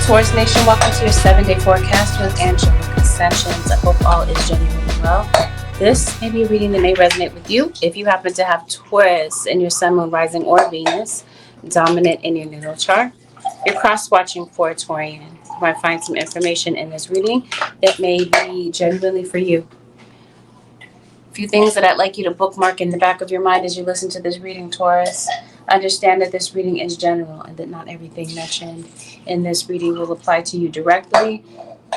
Taurus Nation, welcome to your 7-day forecast with Angelica Sessions. I hope all is genuinely well. This may be a reading that may resonate with you if you happen to have Taurus in your Sun, Moon, Rising, or Venus dominant in your natal chart. You're cross-watching for a Taurian. You might find some information in this reading that may be genuinely for you. A few things that I'd like you to bookmark in the back of your mind as you listen to this reading, Taurus. Understand that this reading is general and that not everything mentioned in this reading will apply to you directly.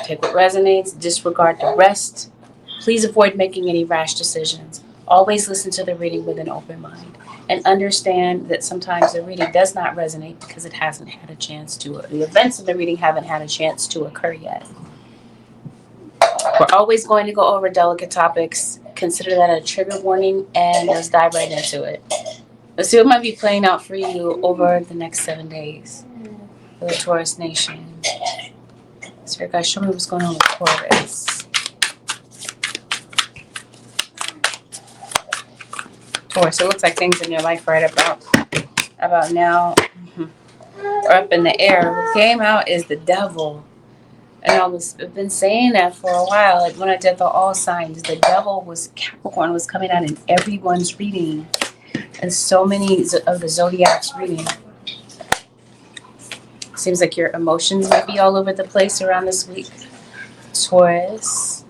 Take what resonates, disregard the rest. Please avoid making any rash decisions. Always listen to the reading with an open mind and understand that sometimes the reading does not resonate because it hasn't had a chance to, the events of the reading haven't had a chance to occur yet. We're always going to go over delicate topics. Consider that a trigger warning and let's dive right into it. Let's see what might be playing out for you over the next 7 days for the Taurus Nation. Spirit guys, show me what's going on with Taurus. Taurus, it looks like things in your life right about now are up in the air. What came out is the devil. And I've been saying that for a while. Like when I did the all signs, the devil was, Capricorn was coming out in everyone's reading. And so many of the zodiac's reading. Seems like your emotions might be all over the place around this week. Taurus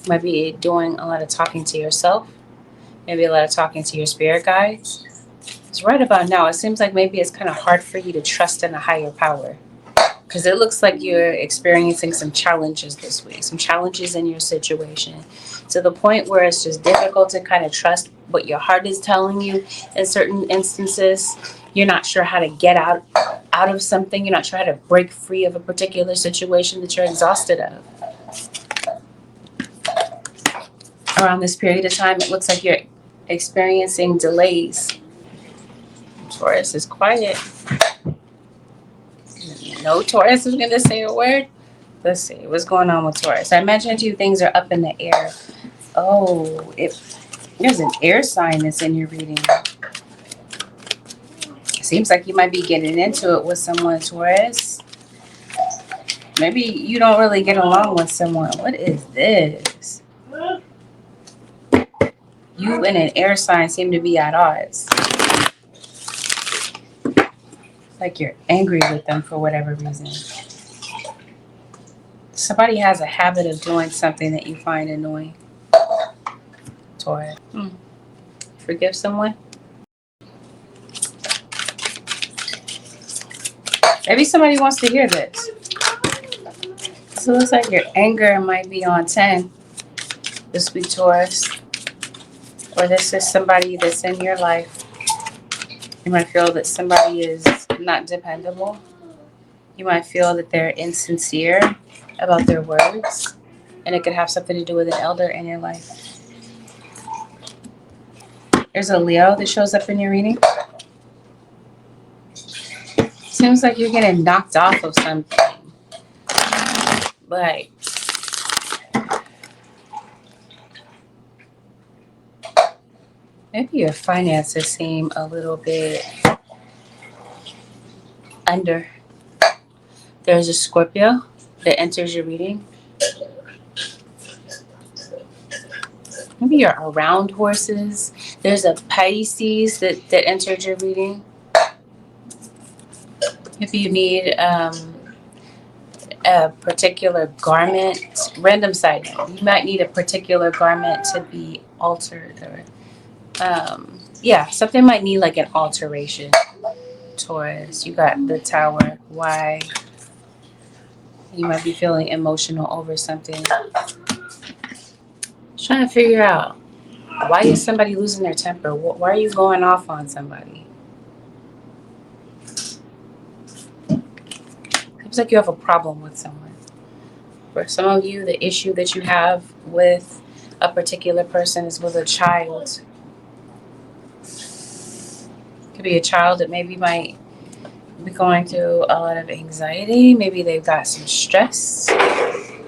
might be doing a lot of talking to yourself. Maybe a lot of talking to your spirit guides. It's right about now. It seems like maybe it's kind of hard for you to trust in a higher power. Because it looks like you're experiencing some challenges this week. Some challenges in your situation. To the point where it's just difficult to kind of trust what your heart is telling you in certain instances. You're not sure how to get out of something. You're not sure how to break free of a particular situation that you're exhausted of. Around this period of time, it looks like you're experiencing delays. Taurus is quiet. No Taurus is going to say a word. Let's see. What's going on with Taurus? I imagine to you things are up in the air. Oh, there's an air sign that's in your reading. Seems like you might be getting into it with someone, Taurus. Maybe you don't really get along with someone. What is this? You and an air sign seem to be at odds. Like you're angry with them for whatever reason. Somebody has a habit of doing something that you find annoying. Taurus. Forgive someone? Maybe somebody wants to hear this. So it looks like your anger might be on 10 this week, Taurus. Or this is somebody that's in your life. You might feel that somebody is not dependable. You might feel that they're insincere about their words. And it could have something to do with an elder in your life. There's a Leo that shows up in your reading. Seems like you're getting knocked off of something. Like, maybe your finances seem a little bit under. There's a Scorpio that enters your reading. Maybe you're around horses. There's a Pisces that entered your reading. If you need a particular garment, random side note, you might need a particular garment to be altered. Or something might need like an alteration. Taurus, you got the Tower. Why? You might be feeling emotional over something. Trying to figure out, why is somebody losing their temper? Why are you going off on somebody? Seems like you have a problem with someone. For some of you, the issue that you have with a particular person is with a child. Could be a child that maybe might be going through a lot of anxiety. Maybe they've got some stress.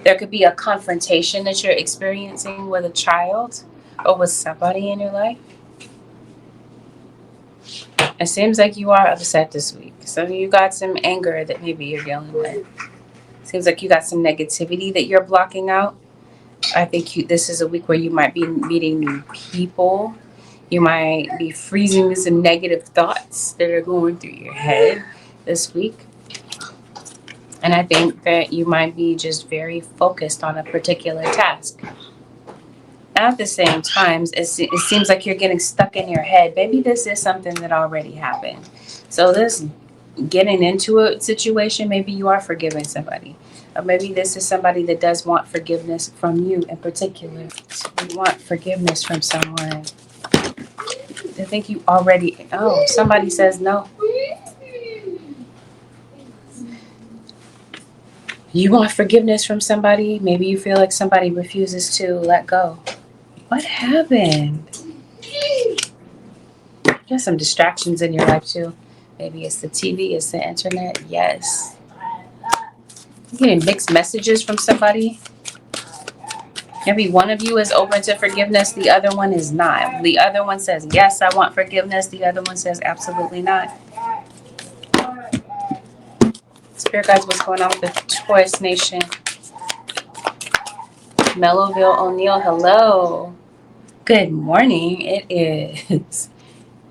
There could be a confrontation that you're experiencing with a child or with somebody in your life. It seems like you are upset this week. So you got some anger that maybe you're dealing with. Seems like you got some negativity that you're blocking out. I think this is a week where you might be meeting new people. You might be freezing some negative thoughts that are going through your head this week. And I think that you might be just very focused on a particular task. At the same time, it seems like you're getting stuck in your head. Maybe this is something that already happened. So this getting into a situation, maybe you are forgiving somebody. Or maybe this is somebody that does want forgiveness from you in particular. So you want forgiveness from someone. I think you already, somebody says no. You want forgiveness from somebody. Maybe you feel like somebody refuses to let go. What happened? There's some distractions in your life too. Maybe it's the TV, it's the internet. Yes. You're getting mixed messages from somebody. Maybe one of you is open to forgiveness, the other one is not. The other one says, yes, I want forgiveness. The other one says, absolutely not. Spirit guides, what's going on with the Taurus Nation? Mellowville O'Neill, hello. Good morning. It is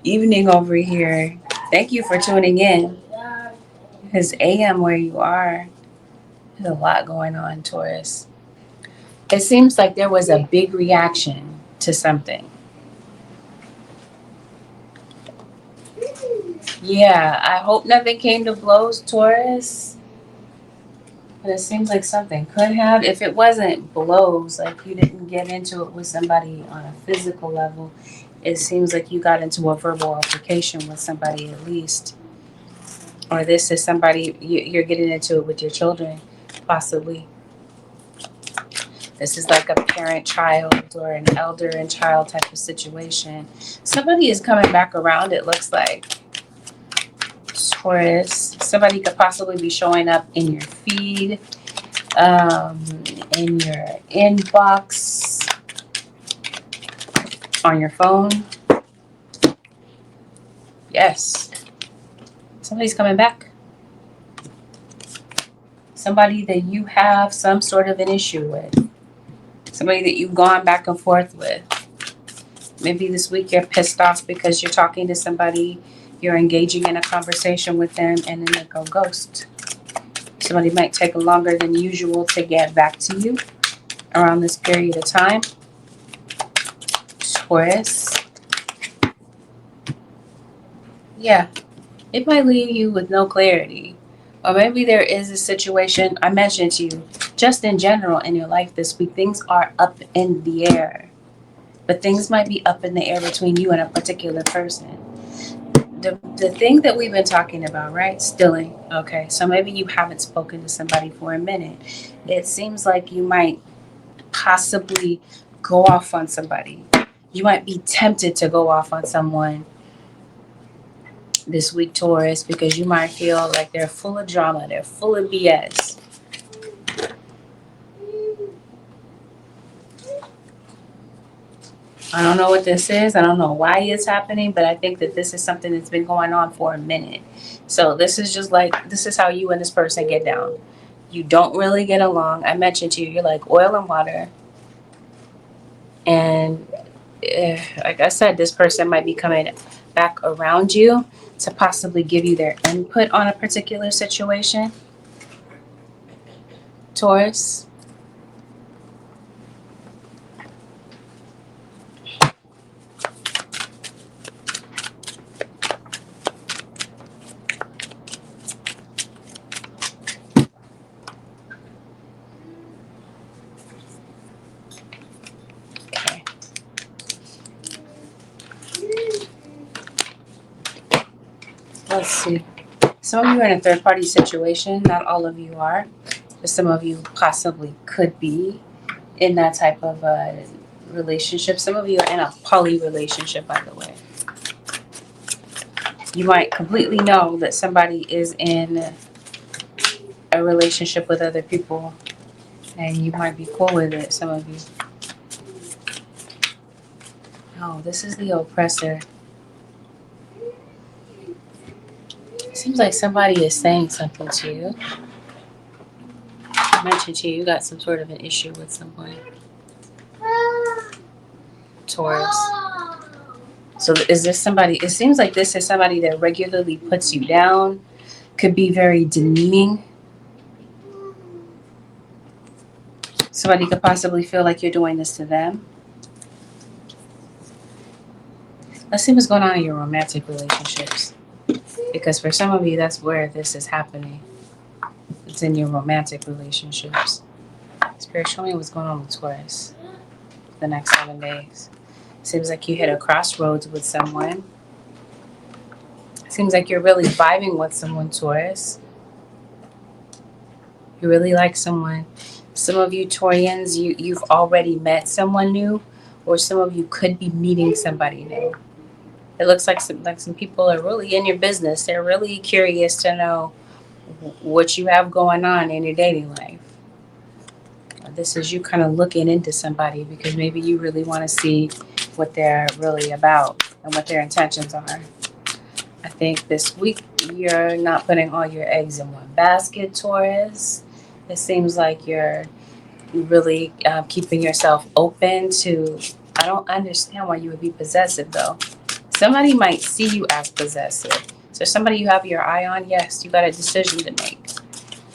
evening over here. Thank you for tuning in. It's AM where you are. There's a lot going on, Taurus. It seems like there was a big reaction to something. Yeah, I hope nothing came to blows, Taurus. But it seems like something could have. If it wasn't blows, like you didn't get into it with somebody on a physical level, it seems like you got into a verbal altercation with somebody at least. Or this is somebody, you're getting into it with your children, possibly. This is like a parent-child or an elder and child type of situation. Somebody is coming back around, it looks like. Taurus. Somebody could possibly be showing up in your feed, in your inbox, on your phone. Yes. Somebody's coming back. Somebody that you have some sort of an issue with. Somebody that you've gone back and forth with. Maybe this week you're pissed off because you're talking to somebody, you're engaging in a conversation with them, and then they go ghost. Somebody might take longer than usual to get back to you around this period of time. Taurus. Yeah, it might leave you with no clarity. Or maybe there is a situation, I mentioned to you, just in general in your life this week, things are up in the air. But things might be up in the air between you and a particular person. The thing that we've been talking about, right? Stilling. Okay, so maybe you haven't spoken to somebody for a minute. It seems like you might possibly go off on somebody. You might be tempted to go off on someone this week, Taurus, because you might feel like they're full of drama, they're full of BS. I don't know what this is. I don't know why it's happening, but I think that this is something that's been going on for a minute. So this is just like, this is how you and this person get down. You don't really get along. I mentioned to you, you're like oil and water. And like I said, this person might be coming back around you to possibly give you their input on a particular situation. Taurus. Okay. Let's see. Some of you are in a third-party situation. Not all of you are. But some of you possibly could be in that type of relationship. Some of you are in a poly relationship, by the way. You might completely know that somebody is in a relationship with other people, and you might be cool with it, some of you. Oh, this is the oppressor. Seems like somebody is saying something to you. I mentioned to you, you got some sort of an issue with someone. Taurus. So is this somebody, it seems like this is somebody that regularly puts you down, could be very demeaning. Somebody could possibly feel like you're doing this to them. Let's see what's going on in your romantic relationships. Because for some of you, that's where this is happening. It's in your romantic relationships. Spirit, show me what's going on with Taurus the next 7 days. Seems like you hit a crossroads with someone. Seems like you're really vibing with someone, Taurus. You really like someone. Some of you Taurians, you've already met someone new, or some of you could be meeting somebody new. It looks like some people are really in your business. They're really curious to know what you have going on in your dating life. This is you kind of looking into somebody because maybe you really want to see what they're really about and what their intentions are. I think this week you're not putting all your eggs in one basket, Taurus. It seems like you're really keeping yourself open to. I don't understand why you would be possessive though. Somebody might see you as possessive. So somebody you have your eye on, yes, you got a decision to make.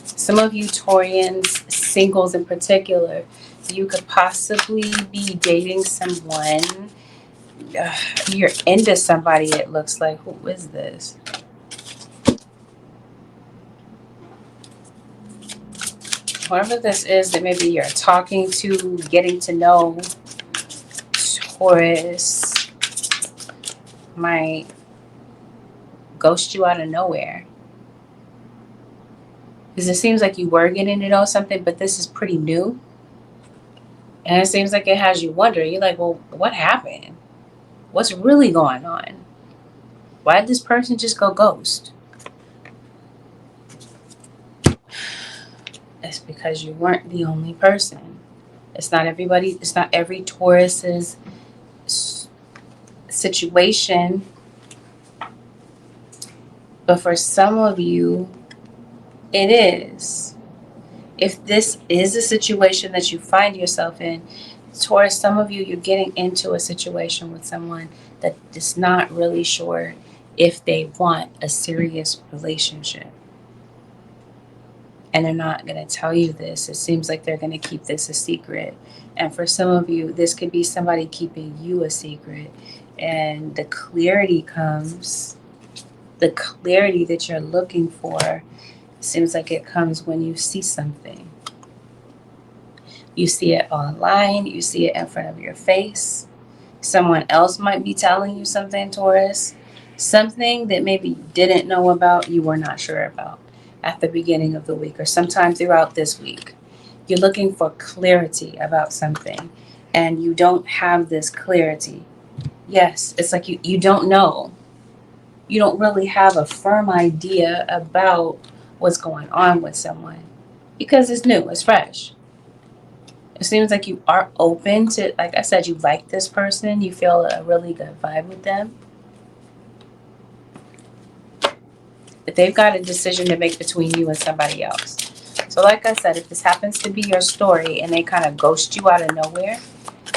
Some of you Taurians, singles in particular, you could possibly be dating someone. You're into somebody, it looks like. Who is this? Whoever this is that maybe you're talking to, getting to know, Taurus might ghost you out of nowhere. Because it seems like you were getting to know something, but this is pretty new. And it seems like it has you wondering. You're like, well, what happened? What's really going on? Why did this person just go ghost? It's because you weren't the only person. It's not everybody. It's not every Taurus's situation. But for some of you, it is. If this is a situation that you find yourself in, Taurus, some of you, you're getting into a situation with someone that is not really sure if they want a serious relationship. And they're not going to tell you this. It seems like they're going to keep this a secret. And for some of you, this could be somebody keeping you a secret. And the clarity comes, the clarity that you're looking for, seems like it comes when you see something. You see it online, you see it in front of your face. Someone else might be telling you something, Taurus. Something that maybe you didn't know about, you were not sure about at the beginning of the week or sometime throughout this week. You're looking for clarity about something and you don't have this clarity. Yes, it's like you don't know. You don't really have a firm idea about what's going on with someone because it's new, it's fresh. It seems like you are open to, like I said, you like this person, you feel a really good vibe with them. But they've got a decision to make between you and somebody else. So like I said, if this happens to be your story and they kind of ghost you out of nowhere,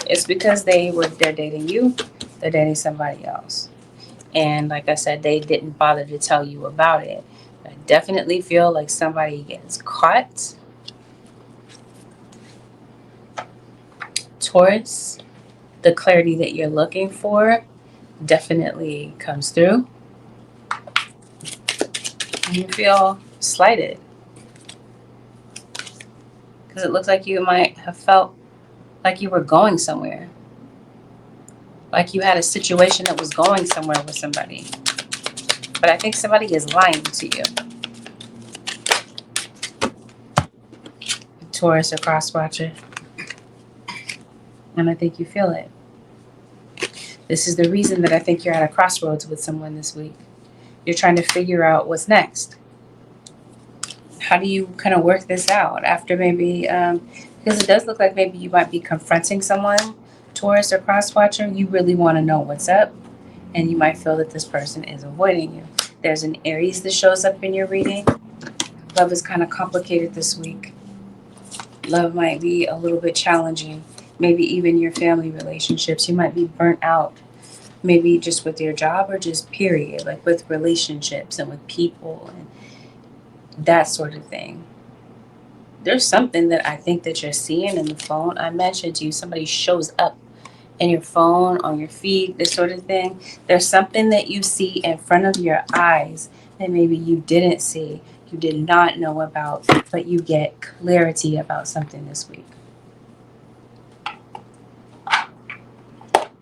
it's because they're dating you, they're dating somebody else. And like I said, they didn't bother to tell you about it. I definitely feel like somebody gets caught. Taurus, the clarity that you're looking for definitely comes through. And you feel slighted. Because it looks like you might have felt like you were going somewhere. Like you had a situation that was going somewhere with somebody. But I think somebody is lying to you. Taurus or cross watcher. And I think you feel it. This is the reason that I think you're at a crossroads with someone this week. You're trying to figure out what's next. How do you kind of work this out after maybe, because it does look like maybe you might be confronting someone, Taurus or cross watcher. You really want to know what's up, and you might feel that this person is avoiding you. There's an Aries that shows up in your reading. Love is kind of complicated this week. Love might be a little bit challenging. Maybe even your family relationships. You might be burnt out. Maybe just with your job or just period, like with relationships and with people and that sort of thing. There's something that I think that you're seeing in the phone. I mentioned to you, somebody shows up in your phone, on your feed, this sort of thing. There's something that you see in front of your eyes that maybe you didn't see, you did not know about, but you get clarity about something this week.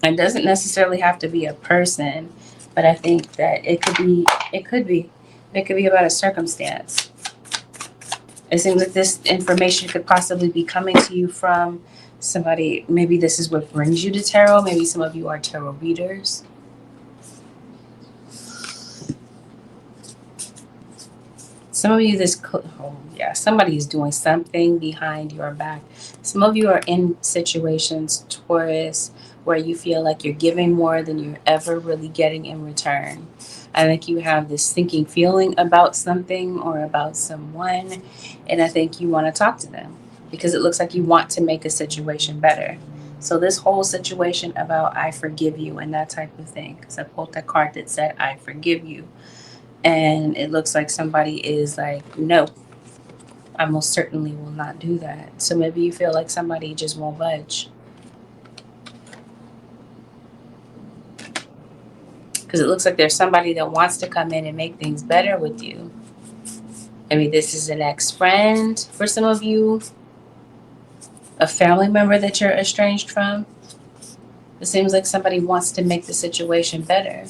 It doesn't necessarily have to be a person, but I think that it could be about a circumstance. It seems like this information could possibly be coming to you from somebody. Maybe this is what brings you to tarot. Maybe some of you are tarot readers. Some of you, somebody is doing something behind your back. Some of you are in situations, Taurus, where you feel like you're giving more than you're ever really getting in return. I think you have this sinking feeling about something or about someone, and I think you want to talk to them because it looks like you want to make a situation better. So this whole situation about I forgive you and that type of thing, because I pulled that card that said I forgive you, and it looks like somebody is like, no, I most certainly will not do that. So maybe you feel like somebody just won't budge. Because it looks like there's somebody that wants to come in and make things better with you. Maybe this is an ex-friend for some of you, a family member that you're estranged from. It seems like somebody wants to make the situation better,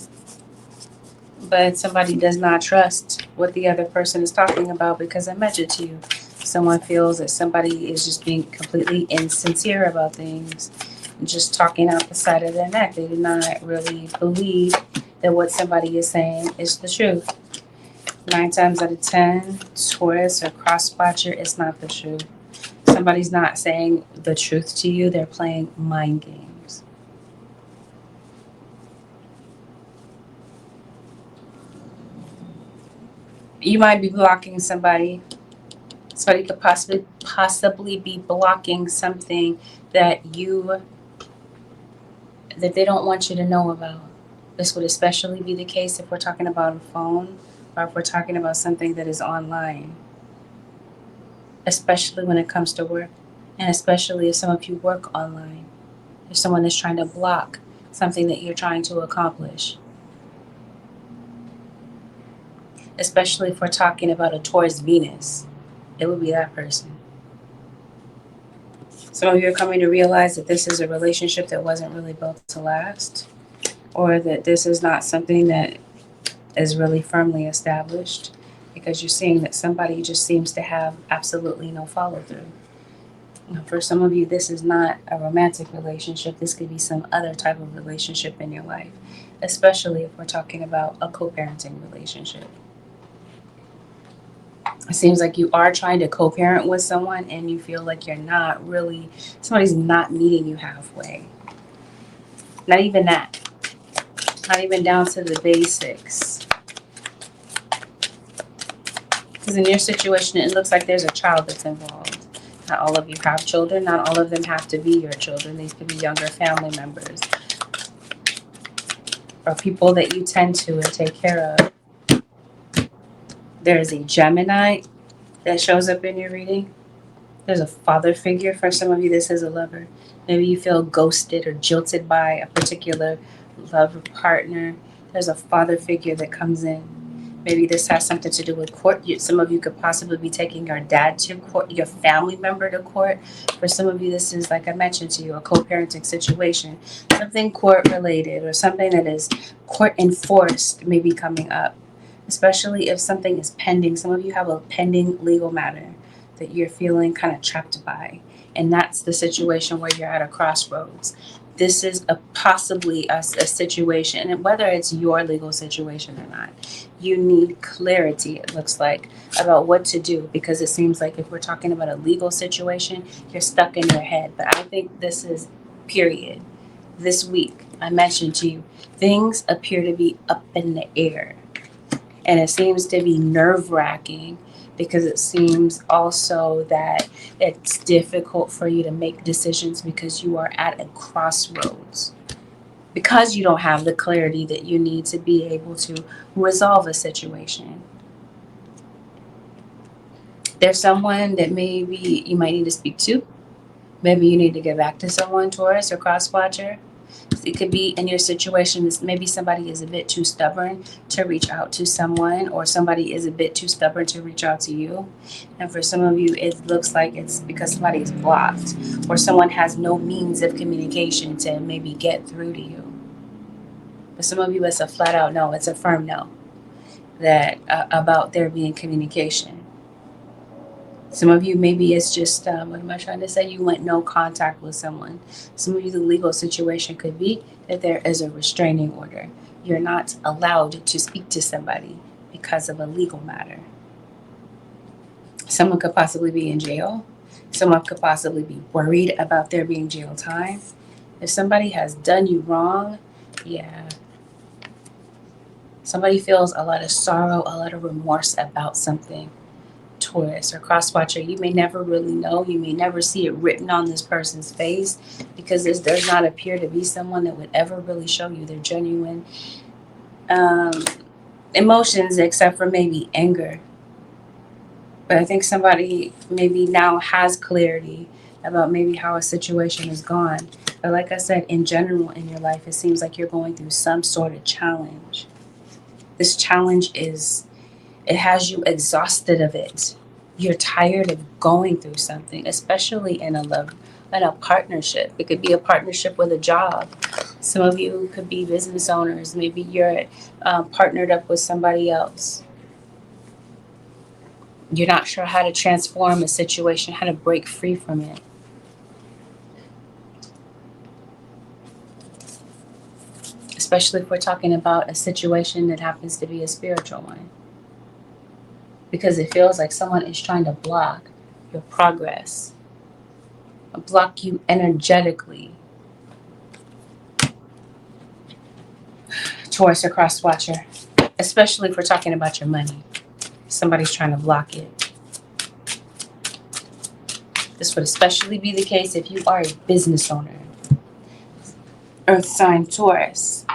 but somebody does not trust what the other person is talking about because I mentioned to you, someone feels that somebody is just being completely insincere about things and just talking out the side of their neck. They do not really believe that what somebody is saying is the truth. 9 times out of 10, Taurus or cross-watcher, it's not the truth. Somebody's not saying the truth to you. They're playing mind games. You might be blocking somebody. Somebody could possibly be blocking something that they don't want you to know about. This would especially be the case if we're talking about a phone or if we're talking about something that is online, especially when it comes to work, and especially if some of you work online. If someone is trying to block something that you're trying to accomplish, especially if we're talking about a Taurus Venus, it would be that person. Some of you are coming to realize that this is a relationship that wasn't really built to last, or that this is not something that is really firmly established, because you're seeing that somebody just seems to have absolutely no follow through. For some of you, this is not a romantic relationship. This could be some other type of relationship in your life, especially if we're talking about a co-parenting relationship. It seems like you are trying to co-parent with someone and you feel like you're not really, somebody's not meeting you halfway. Not even that. Not even down to the basics. Because in your situation, it looks like there's a child that's involved. Not all of you have children. Not all of them have to be your children. These could be younger family members or people that you tend to and take care of. There is a Gemini that shows up in your reading. There's a father figure. For some of you, this is a lover. Maybe you feel ghosted or jilted by a particular love partner. There's a father figure that comes in. Maybe this has something to do with court. Some of you could possibly be taking your dad to court, your family member to court. For some of you, this is, like I mentioned to you, a co-parenting situation. Something court related or something that is court enforced may be coming up, especially if something is pending. Some of you have a pending legal matter that you're feeling kind of trapped by. And that's the situation where you're at a crossroads. This is possibly a situation, and whether it's your legal situation or not, you need clarity, it looks like, about what to do, because it seems like if we're talking about a legal situation, you're stuck in your head. But I think this is period. This week, I mentioned to you, things appear to be up in the air. And it seems to be nerve-wracking because it seems also that it's difficult for you to make decisions because you are at a crossroads. Because you don't have the clarity that you need to be able to resolve a situation. There's someone that maybe you might need to speak to. Maybe you need to get back to someone, Taurus or cross watcher. It could be in your situation, maybe somebody is a bit too stubborn to reach out to someone, or somebody is a bit too stubborn to reach out to you. And for some of you, it looks like it's because somebody is blocked, or someone has no means of communication to maybe get through to you. For some of you, it's a flat out no, it's a firm no, that about there being communication. Some of you, maybe it's just, what am I trying to say? You want no contact with someone. Some of you, the legal situation could be that there is a restraining order. You're not allowed to speak to somebody because of a legal matter. Someone could possibly be in jail. Someone could possibly be worried about there being jail time. If somebody has done you wrong, yeah. Somebody feels a lot of sorrow, a lot of remorse about something. Taurus or cross watcher, you may never really know. You may never see it written on this person's face because there does not appear to be someone that would ever really show you their genuine emotions, except for maybe anger. But I think somebody maybe now has clarity about maybe how a situation has gone. But like I said, in general in your life, it seems like you're going through some sort of challenge. This challenge it has you exhausted of it. You're tired of going through something, especially in a partnership. It could be a partnership with a job. Some of you could be business owners. Maybe you're partnered up with somebody else. You're not sure how to transform a situation, how to break free from it. Especially if we're talking about a situation that happens to be a spiritual one. Because it feels like someone is trying to block your progress, block you energetically. Taurus or cross watcher, especially if we're talking about your money. Somebody's trying to block it. This would especially be the case if you are a business owner. Earth sign Taurus.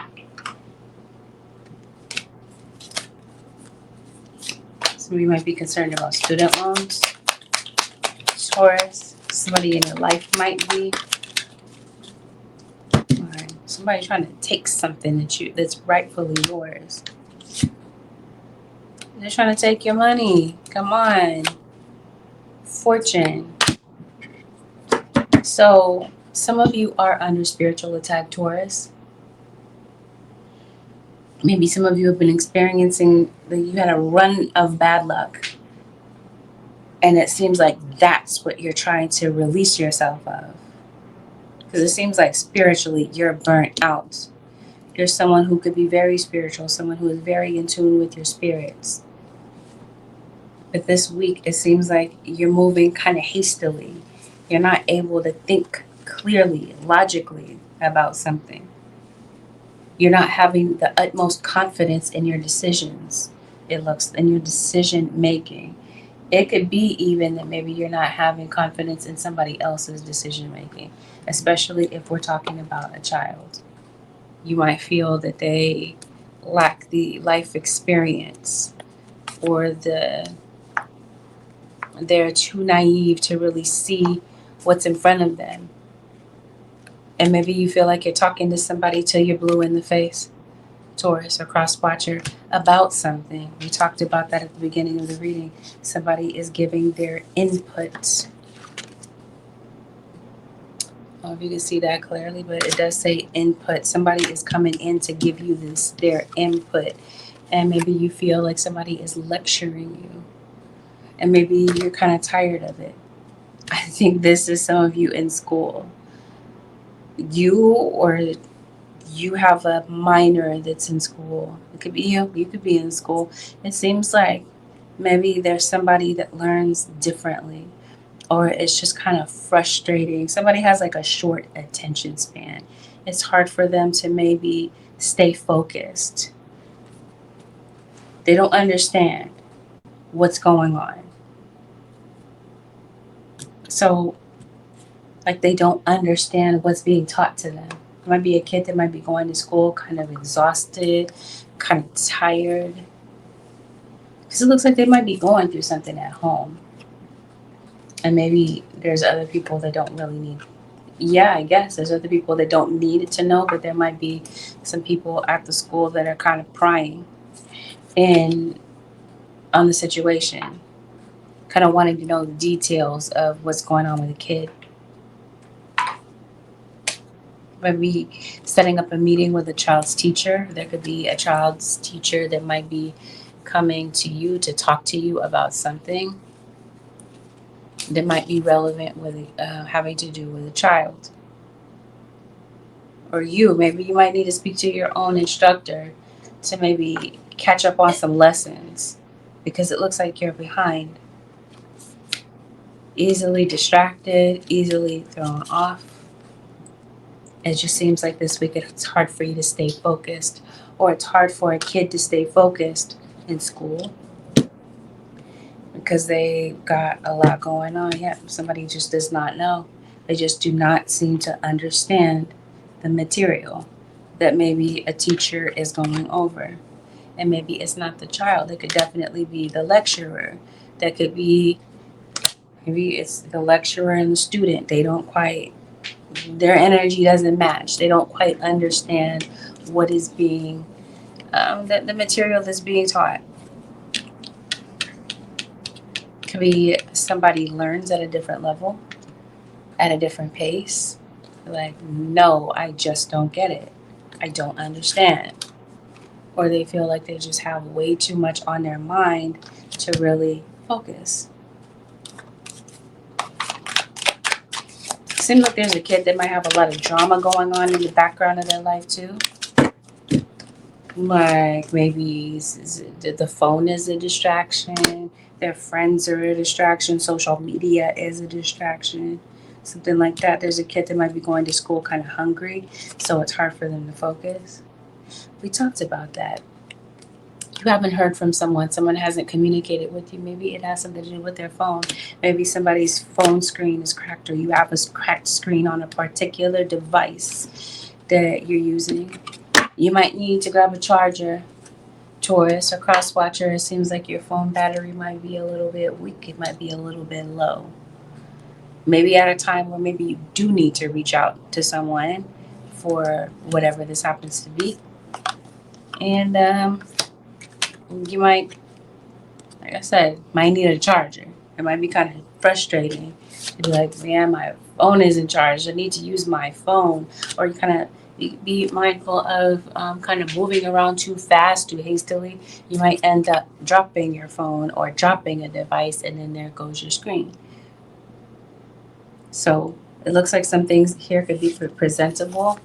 Some of you might be concerned about student loans. Taurus. Somebody in your life might be. Or somebody trying to take something that's rightfully yours. They're trying to take your money. Come on. Fortune. So some of you are under spiritual attack, Taurus. Maybe some of you have been experiencing that you had a run of bad luck. And it seems like that's what you're trying to release yourself of. Because it seems like spiritually you're burnt out. You're someone who could be very spiritual, someone who is very in tune with your spirits. But this week it seems like you're moving kind of hastily. You're not able to think clearly, logically about something. You're not having the utmost confidence in your decisions. It looks in your decision making. It could be even that maybe you're not having confidence in somebody else's decision making, especially if we're talking about a child. You might feel that they lack the life experience, or they're too naive to really see what's in front of them. And maybe you feel like you're talking to somebody till you're blue in the face, Taurus or cross watcher, about something. We talked about that at the beginning of the reading. Somebody is giving their input. I don't know if you can see that clearly, but it does say input. Somebody is coming in to give you their input. And maybe you feel like somebody is lecturing you. And maybe you're kind of tired of it. I think this is some of you in school. You have a minor that's in school. It could be you. You could be in school. It seems like maybe there's somebody that learns differently, or it's just kind of frustrating. Somebody has like a short attention span. It's hard for them to maybe stay focused. They don't understand what's going on. So, like, they don't understand what's being taught to them. It might be a kid that might be going to school kind of exhausted, kind of tired. Because it looks like they might be going through something at home. And maybe there's other people that don't really need. Yeah, I guess there's other people that don't need it to know, but there might be some people at the school that are kind of prying in on the situation, kind of wanting to know the details of what's going on with the kid. Maybe setting up a meeting with a child's teacher. There could be a child's teacher that might be coming to you to talk to you about something that might be relevant with having to do with a child. Or maybe you might need to speak to your own instructor to maybe catch up on some lessons because it looks like you're behind. Easily distracted, easily thrown off. It just seems like this week it's hard for you to stay focused, or it's hard for a kid to stay focused in school because they got a lot going on. Yeah, somebody just does not know. They just do not seem to understand the material that maybe a teacher is going over. And maybe it's not the child. It could definitely be the lecturer. That could be, maybe it's the lecturer and the student. They don't quite, their energy doesn't match. They don't quite understand what is being, the material that's being taught. Could be somebody learns at a different level, at a different pace. Like, no, I just don't get it. I don't understand. Or they feel like they just have way too much on their mind to really focus. Seems like there's a kid that might have a lot of drama going on in the background of their life too. Like maybe the phone is a distraction, their friends are a distraction, social media is a distraction, something like that. There's a kid that might be going to school kind of hungry, so it's hard for them to focus. We talked about that. You haven't heard from someone hasn't communicated with you. Maybe it has something to do with their phone. Maybe somebody's phone screen is cracked, or you have a cracked screen on a particular device that you're using. You might need to grab a charger, Taurus or Crosswatcher. It seems like your phone battery might be a little bit weak. It might be a little bit low. Maybe at a time where maybe you do need to reach out to someone for whatever this happens to be. And you might, like I said, might need a charger. It might be kind of frustrating to be like, man, my phone isn't charged. I need to use my phone. Or you kind of be mindful of kind of moving around too fast, too hastily. You might end up dropping your phone or dropping a device, and then there goes your screen. So it looks like some things here could be presentable.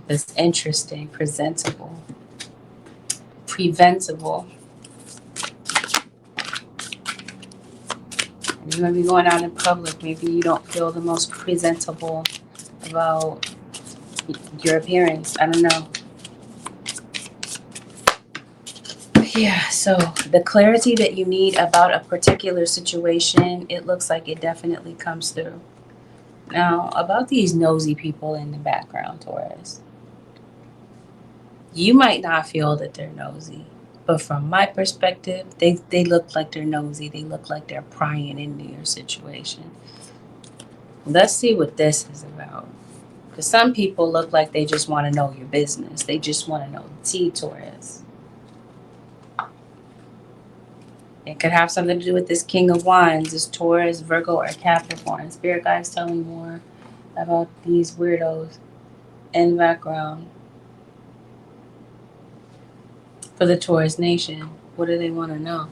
That's interesting. Presentable. Preventable. You might be going out in public. Maybe you don't feel the most presentable about your appearance. I don't know. Yeah, so the clarity that you need about a particular situation, it looks like it definitely comes through. Now, about these nosy people in the background, Taurus, you might not feel that they're nosy. But from my perspective, they look like they're nosy. They look like they're prying into your situation. Let's see what this is about. Because some people look like they just want to know your business. They just want to know the tea, Taurus. It could have something to do with this King of Wands, this Taurus, Virgo, or Capricorn. Spirit guides tell me more about these weirdos in the background. For the Taurus nation, what do they want to know?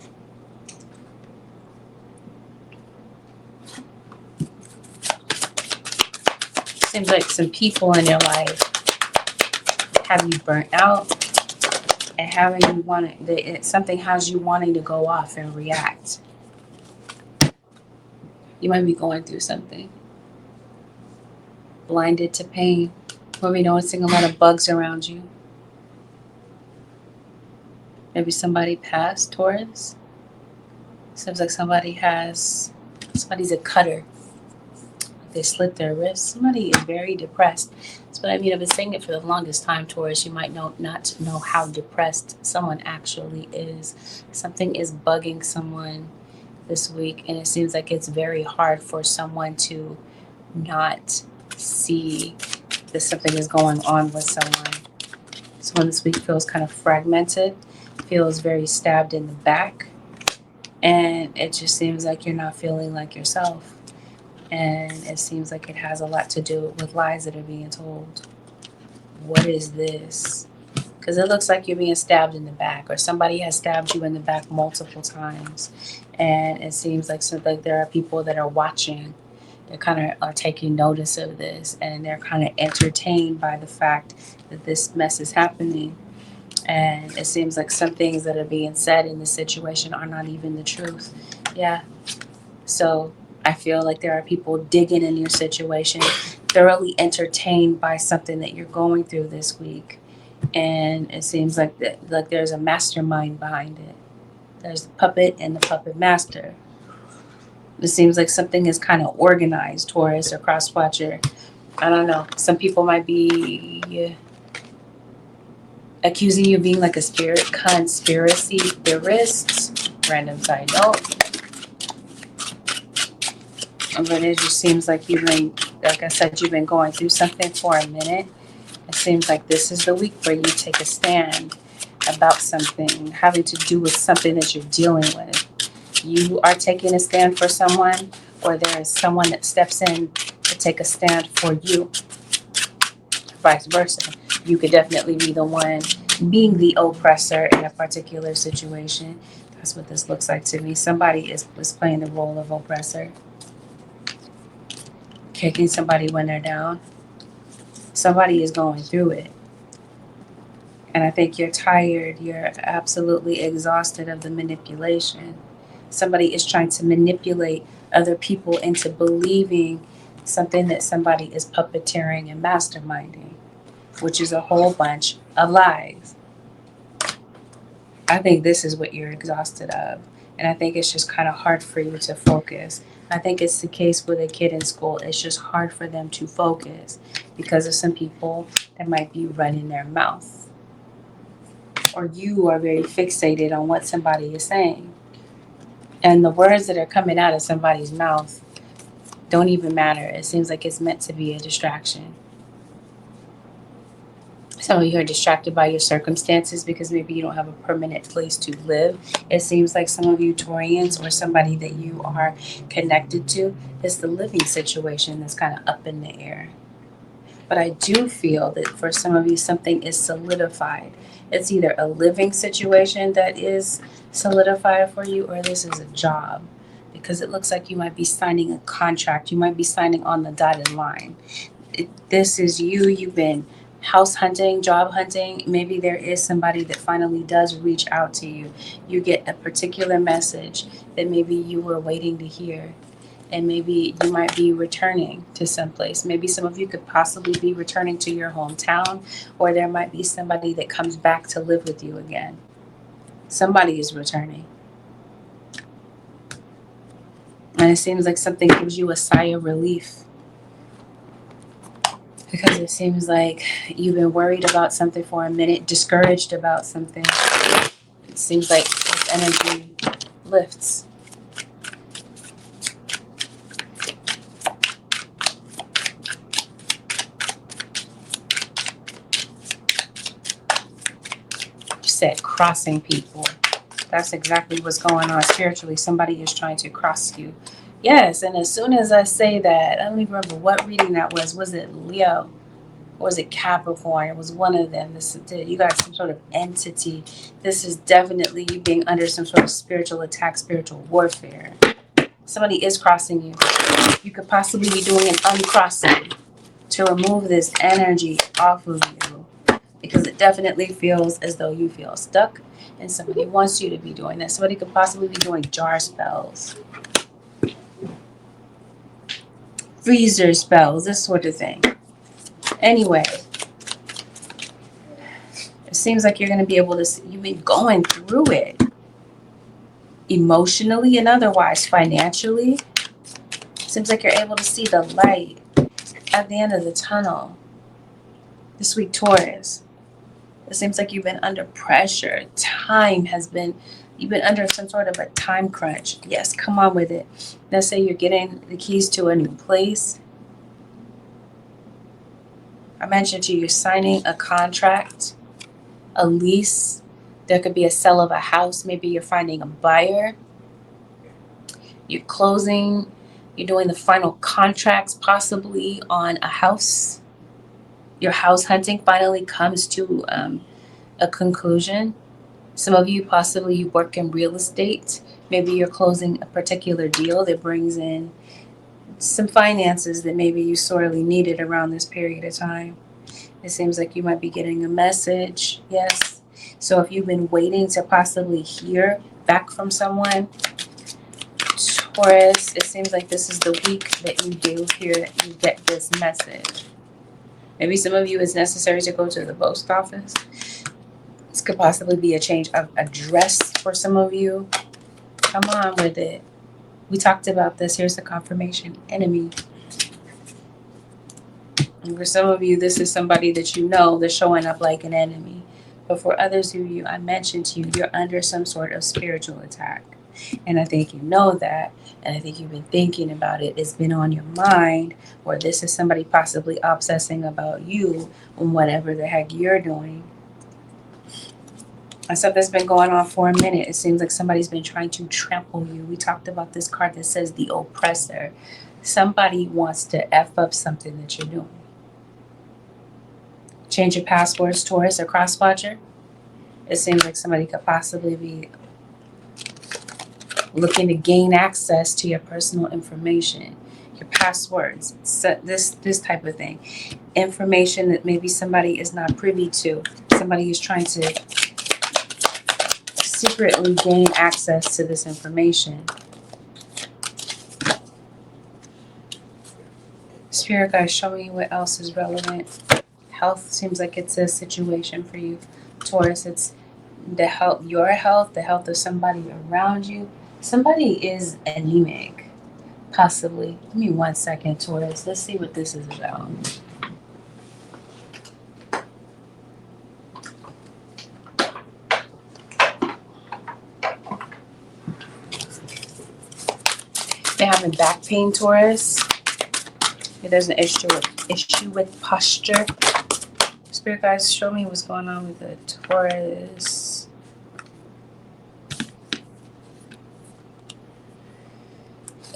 Seems like some people in your life have you burnt out and having you something has you wanting to go off and react. You might be going through something. Blinded to pain. Or maybe noticing a lot of bugs around you. Maybe somebody passed, Taurus. Seems like somebody's a cutter. They slit their wrist. Somebody is very depressed. That's what I mean. I've been saying it for the longest time, Taurus. You might not know how depressed someone actually is. Something is bugging someone this week, and it seems like it's very hard for someone to not see that something is going on with someone. Someone this week feels kind of fragmented, feels very stabbed in the back, and it just seems like you're not feeling like yourself. And it seems like it has a lot to do with lies that are being told. What is this? Because it looks like you're being stabbed in the back, or somebody has stabbed you in the back multiple times. And it seems like there are people that are watching. They kind of are taking notice of this, and they're kind of entertained by the fact that this mess is happening. And it seems like some things that are being said in this situation are not even the truth. Yeah. So I feel like there are people digging in your situation, thoroughly entertained by something that you're going through this week. And it seems like there's a mastermind behind it. There's the puppet and the puppet master. It seems like something is kind of organized, Taurus or Crosswatcher. I don't know. Some people might be accusing you of being like a spirit conspiracy theorist. Random side note. But it just seems like like I said, you've been going through something for a minute. It seems like this is the week where you take a stand about something having to do with something that you're dealing with. You are taking a stand for someone, or there is someone that steps in to take a stand for you. Vice versa. You could definitely be the one being the oppressor in a particular situation. That's what this looks like to me. Somebody is playing the role of oppressor, kicking somebody when they're down. Somebody is going through it. And I think you're tired. You're absolutely exhausted of the manipulation. Somebody is trying to manipulate other people into believing something that somebody is puppeteering and masterminding, which is a whole bunch of lies. I think this is what you're exhausted of. And I think it's just kind of hard for you to focus. I think it's the case with a kid in school. It's just hard for them to focus because of some people that might be running their mouth. Or you are very fixated on what somebody is saying. And the words that are coming out of somebody's mouth don't even matter. It seems like it's meant to be a distraction. Some of you are distracted by your circumstances because maybe you don't have a permanent place to live. It seems like some of you Taurians or somebody that you are connected to, is the living situation that's kind of up in the air. But I do feel that for some of you, something is solidified. It's either a living situation that is solidified for you, or this is a job. Because it looks like you might be signing a contract. You might be signing on the dotted line. This is you. You've been house hunting, job hunting. Maybe there is somebody that finally does reach out to you. You get a particular message that maybe you were waiting to hear. And maybe you might be returning to someplace. Maybe some of you could possibly be returning to your hometown, or there might be somebody that comes back to live with you again. Somebody is returning. And it seems like something gives you a sigh of relief. Because it seems like you've been worried about something for a minute, discouraged about something. It seems like this energy lifts. You said crossing people. That's exactly what's going on spiritually. Somebody is trying to cross you. Yes, and as soon as I say that, I don't even remember what reading that was. Was it Leo? Or was it Capricorn? It was one of them. You got some sort of entity. This is definitely you being under some sort of spiritual attack, spiritual warfare. Somebody is crossing you. You could possibly be doing an uncrossing to remove this energy off of you, because it definitely feels as though you feel stuck and somebody wants you to be doing that. Somebody could possibly be doing jar spells, freezer spells, this sort of thing. Anyway, It seems like you're going to be able to see, you've been going through it emotionally and otherwise, financially. Seems like you're able to see the light at the end of the tunnel. This week, Taurus. It seems like you've been under pressure. You've been under some sort of a time crunch. Yes, come on with it. Let's say you're getting the keys to a new place. I mentioned to you, you're signing a contract, a lease. There could be a sale of a house. Maybe you're finding a buyer. You're closing. You're doing the final contracts possibly on a house. Your house hunting finally comes to a conclusion. Some of you possibly you work in real estate. Maybe you're closing a particular deal that brings in some finances that maybe you sorely needed around this period of time. It seems like you might be getting a message. Yes. So if you've been waiting to possibly hear back from someone, Taurus, it seems like this is the week that you do hear, you get this message. Maybe some of you it's necessary to go to the post office. This could possibly be a change of address for some of you. Come on with it. We talked about this. Here's the confirmation. Enemy. And for some of you, this is somebody that you know that's showing up like an enemy. But for others of you, I mentioned to you, you're under some sort of spiritual attack. And I think you know that. And I think you've been thinking about it. It's been on your mind. Or this is somebody possibly obsessing about you and whatever the heck you're doing. And something's been going on for a minute. It seems like somebody's been trying to trample you. We talked about this card that says the oppressor. Somebody wants to F up something that you're doing. Change your passwords, Taurus or Crosswatcher. It seems like somebody could possibly be looking to gain access to your personal information, your passwords, this type of thing. Information that maybe somebody is not privy to. Somebody is trying to secretly gain access to this information. Spirit guys, show me what else is relevant. Health seems like it's a situation for you, Taurus. It's the health, your health, the health of somebody around you. Somebody is anemic, possibly. Give me 1 second, Taurus. Let's see what this is about. They're having back pain, Taurus. If there's an issue with posture. Spirit guys, show me what's going on with the Taurus.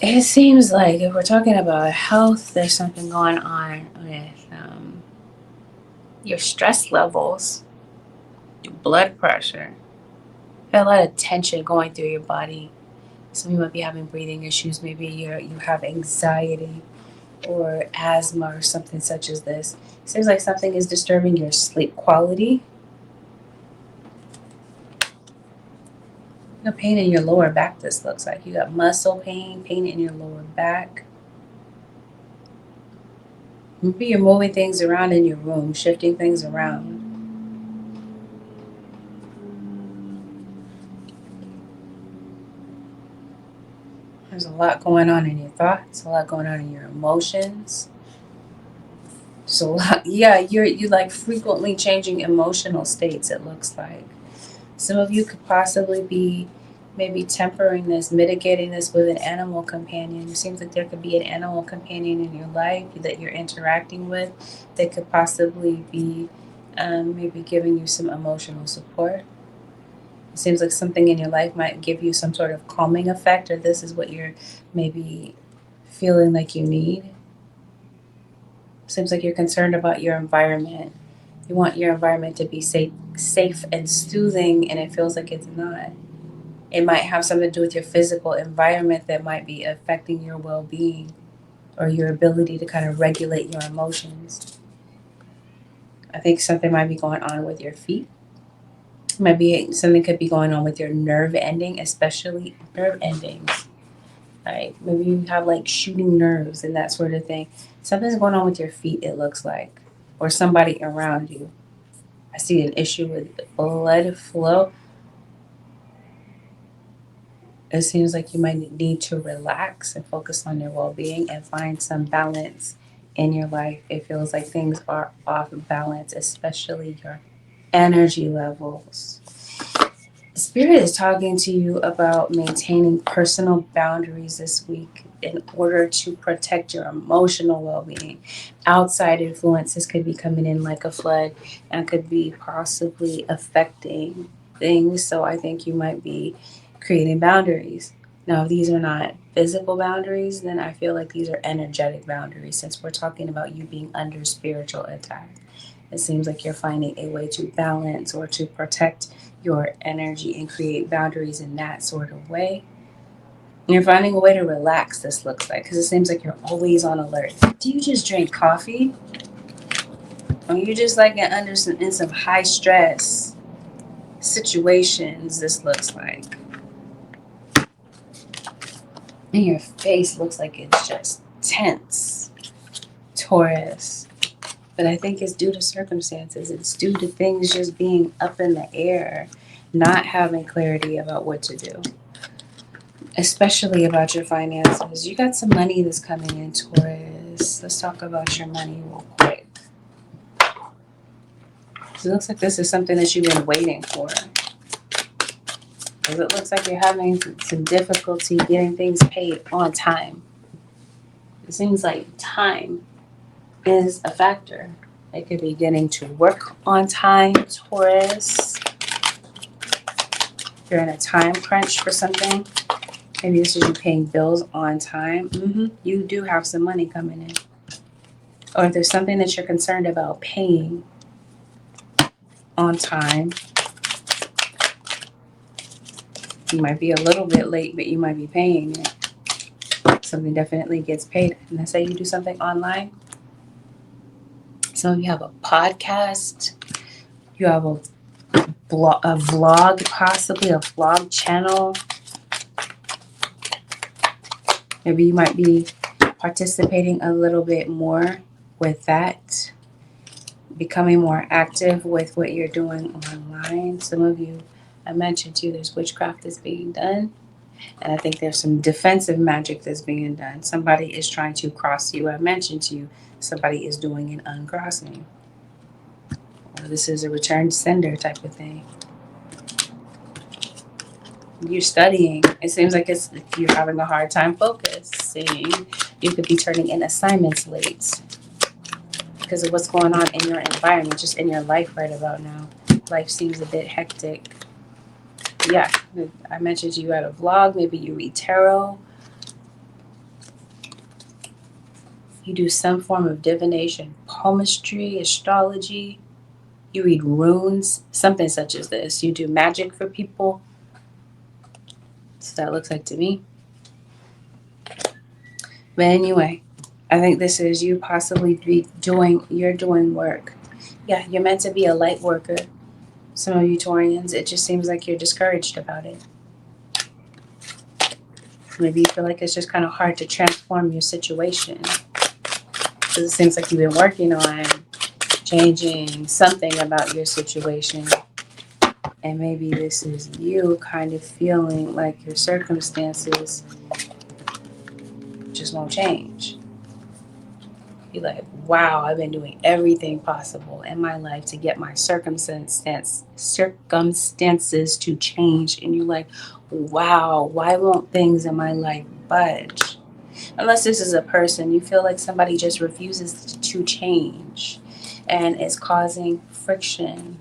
It seems like if we're talking about health, there's something going on with your stress levels, your blood pressure. Got a lot of tension going through your body. Some of you might be having breathing issues. Maybe you have anxiety or asthma or something such as this. Seems like something is disturbing your sleep quality. You got pain in your lower back, this looks like. You got muscle pain, pain in your lower back. Maybe you're moving things around in your room, shifting things around. There's a lot going on in your thoughts, a lot going on in your emotions. There's a lot, yeah, you like frequently changing emotional states, it looks like. Some of you could possibly be maybe tempering this, mitigating this with an animal companion. It seems like there could be an animal companion in your life that you're interacting with that could possibly be maybe giving you some emotional support. It seems like something in your life might give you some sort of calming effect, or this is what you're maybe feeling like you need. Seems like you're concerned about your environment. You want your environment to be safe and soothing, and it feels like it's not. It might have something to do with your physical environment that might be affecting your well-being or your ability to kind of regulate your emotions. I think something might be going on with your feet. Maybe something could be going on with your nerve ending, especially nerve endings. Right? Maybe you have like shooting nerves and that sort of thing. Something's going on with your feet, it looks like, or somebody around you. I see an issue with blood flow. It seems like you might need to relax and focus on your well-being and find some balance in your life. It feels like things are off balance, especially your energy levels. Spirit is talking to you about maintaining personal boundaries this week in order to protect your emotional well-being. Outside influences could be coming in like a flood and could be possibly affecting things. So I think you might be creating boundaries. Now, if these are not physical boundaries, then I feel like these are energetic boundaries since we're talking about you being under spiritual attack. It seems like you're finding a way to balance or to protect your energy and create boundaries in that sort of way. And you're finding a way to relax, this looks like, because it seems like you're always on alert. Do you just drink coffee? Or you just like in some high stress situations, this looks like. And your face looks like it's just tense, Taurus. But I think it's due to circumstances. It's due to things just being up in the air, not having clarity about what to do, especially about your finances. You got some money that's coming in, Taurus. Let's talk about your money real quick. So it looks like this is something that you've been waiting for. Because it looks like you're having some difficulty getting things paid on time. It seems like time is a factor. It could be getting to work on time, Taurus. If you're in a time crunch for something, maybe this is you paying bills on time. You do have some money coming in. Or if there's something that you're concerned about paying on time, you might be a little bit late, but you might be paying it. Something definitely gets paid. And let's say you do something online. So you have a podcast, you have a vlog, possibly a vlog channel. Maybe you might be participating a little bit more with that, becoming more active with what you're doing online. Some of you, I mentioned to you, there's witchcraft that's being done. And I think there's some defensive magic that's being done. Somebody is trying to cross you. I mentioned to you, somebody is doing an uncrossing. Or this is a return sender type of thing. You're studying. It seems like you're having a hard time focusing. You could be turning in assignments late because of what's going on in your environment, just in your life right about now. Life seems a bit hectic. Yeah, I mentioned you had a vlog. Maybe you read tarot. You do some form of divination, palmistry, astrology. You read runes, something such as this. You do magic for people. So that looks like to me. But anyway, I think this is you possibly you're doing work. Yeah, you're meant to be a light worker. Some of you Taurians, it just seems like you're discouraged about it. Maybe you feel like it's just kind of hard to transform your situation. Because it seems like you've been working on changing something about your situation. And maybe this is you kind of feeling like your circumstances just won't change. You're like, wow, I've been doing everything possible in my life to get my circumstances to change. And you're like, wow, why won't things in my life budge? Unless this is a person, you feel like somebody just refuses to change and is causing friction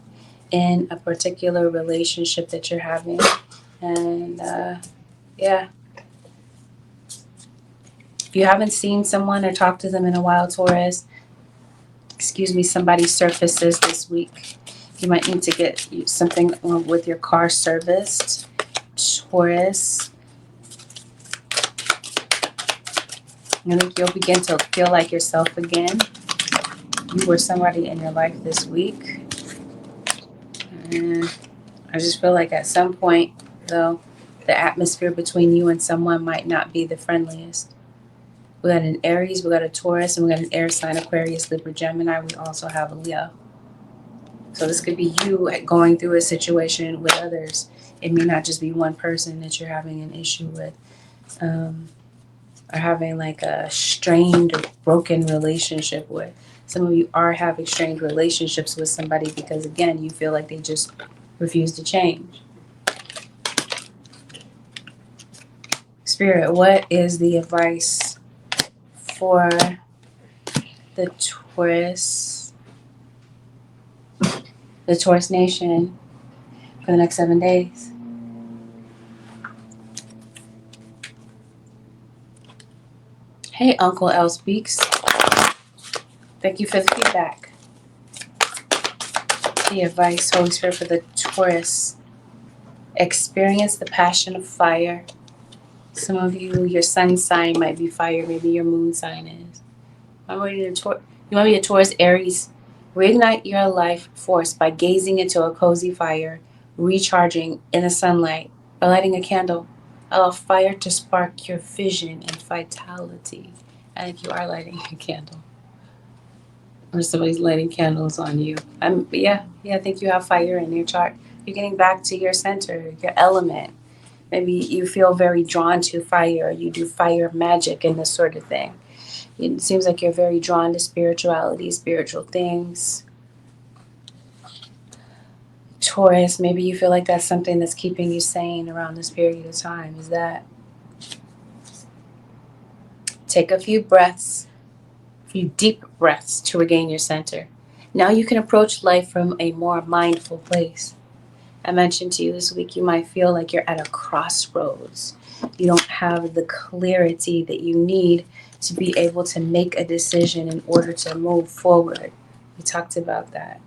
in a particular relationship that you're having. And yeah. If you haven't seen someone or talked to them in a while, Taurus, somebody surfaces this week. You might need to get something with your car serviced, Taurus. I think you'll begin to feel like yourself again. You were somebody in your life this week. And I just feel like at some point, though, the atmosphere between you and someone might not be the friendliest. We got an Aries, we got a Taurus, and we got an air sign, Aquarius, Libra, Gemini. We also have a Leo. So this could be you going through a situation with others. It may not just be one person that you're having an issue with, or having like a strained or broken relationship with. Some of you are having strained relationships with somebody because, again, you feel like they just refuse to change. Spirit, what is the advice for the Taurus Nation for the next 7 days? Hey, Uncle L Speaks. Thank you for the feedback. The advice, Holy Spirit, for the Taurus. Experience the passion of fire. Some of you, your sun sign might be fire. Maybe your moon sign is. You might be a Taurus Aries. Reignite your life force by gazing into a cozy fire, recharging in the sunlight, by lighting a candle. Allow fire to spark your vision and vitality. And if you are lighting a candle, or somebody's lighting candles on you, I think you have fire in your chart. You're getting back to your center, your element. Maybe you feel very drawn to fire. You do fire magic and this sort of thing. It seems like you're very drawn to spirituality, spiritual things. Taurus, maybe you feel like that's something that's keeping you sane around this period of time. Is that take a few deep breaths to regain your center. Now you can approach life from a more mindful place. I mentioned to you this week, you might feel like you're at a crossroads. You don't have the clarity that you need to be able to make a decision in order to move forward. We talked about that.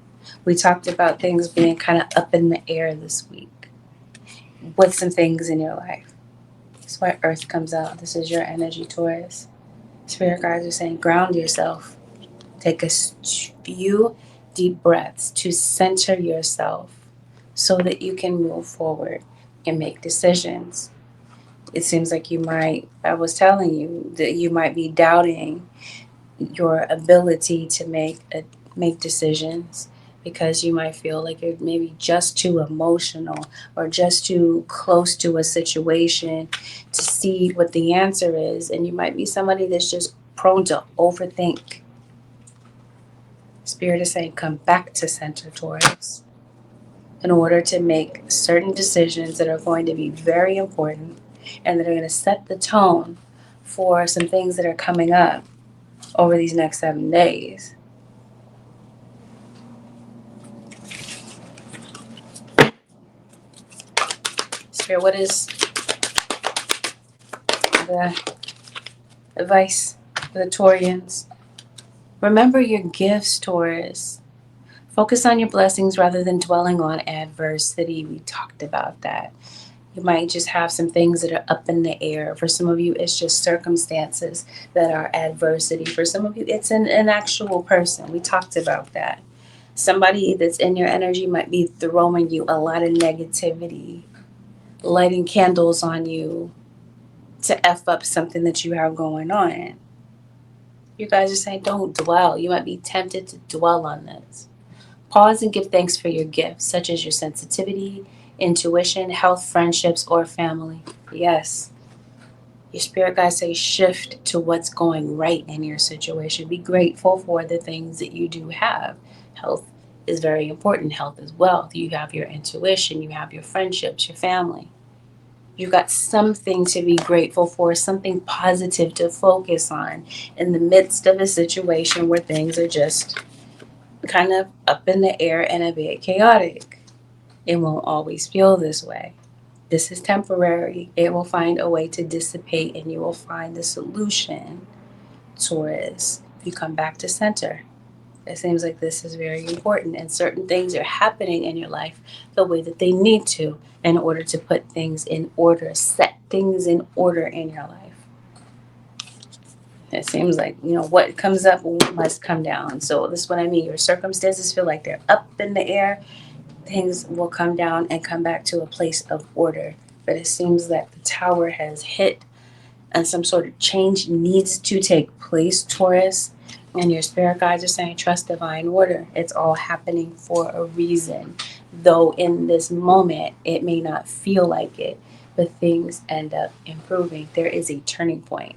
We talked about things being kind of up in the air this week with some things in your life. That's why Earth comes out. This is your energy, Taurus. Spirit guides are saying, ground yourself. Take a few deep breaths to center yourself so that you can move forward and make decisions. It seems like I was telling you that you might be doubting your ability to make decisions because you might feel like you're maybe just too emotional or just too close to a situation to see what the answer is. And you might be somebody that's just prone to overthink. Spirit is saying, come back to center, Taurus, in order to make certain decisions that are going to be very important and that are going to set the tone for some things that are coming up over these next 7 days. Spirit, what is the advice for the Taurians? Remember your gifts, Taurus. Focus on your blessings rather than dwelling on adversity. We talked about that. You might just have some things that are up in the air. For some of you, it's just circumstances that are adversity. For some of you, it's an actual person. We talked about that. Somebody that's in your energy might be throwing you a lot of negativity, lighting candles on you to F up something that you have going on. You guys are saying, don't dwell. You might be tempted to dwell on this. Pause and give thanks for your gifts, such as your sensitivity, intuition, health, friendships, or family. Yes. Your spirit guides say shift to what's going right in your situation. Be grateful for the things that you do have. Health is very important. Health is wealth. You have your intuition. You have your friendships, your family. You've got something to be grateful for, something positive to focus on in the midst of a situation where things are just kind of up in the air and a bit chaotic. It won't always feel this way. This is temporary. It will find a way to dissipate and you will find the solution, Taurus. You come back to center. It seems like this is very important and certain things are happening in your life the way that they need to in order to put things in order, set things in order in your life. It seems like, what comes up must come down. So this is what I mean. Your circumstances feel like they're up in the air. Things will come down and come back to a place of order. But it seems that the tower has hit and some sort of change needs to take place, Taurus. And your spirit guides are saying, trust divine order. It's all happening for a reason. Though in this moment, it may not feel like it, but things end up improving. There is a turning point.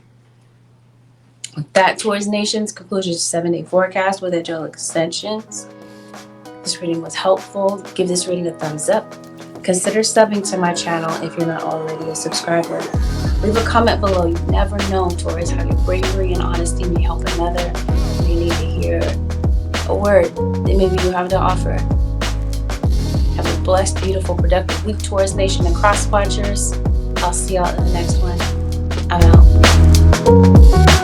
With that, Taurus Nation's conclusion is 7-day forecast with angelic ascensions. This reading was helpful. Give this reading a thumbs up. Consider subbing to my channel if you're not already a subscriber. Leave a comment below. You've never known, Taurus, how your bravery and honesty may help another. You need to hear a word that maybe you have to offer. Have a blessed, beautiful, productive week, Taurus Nation and Cross Watchers. I'll see y'all in the next one. I'm out.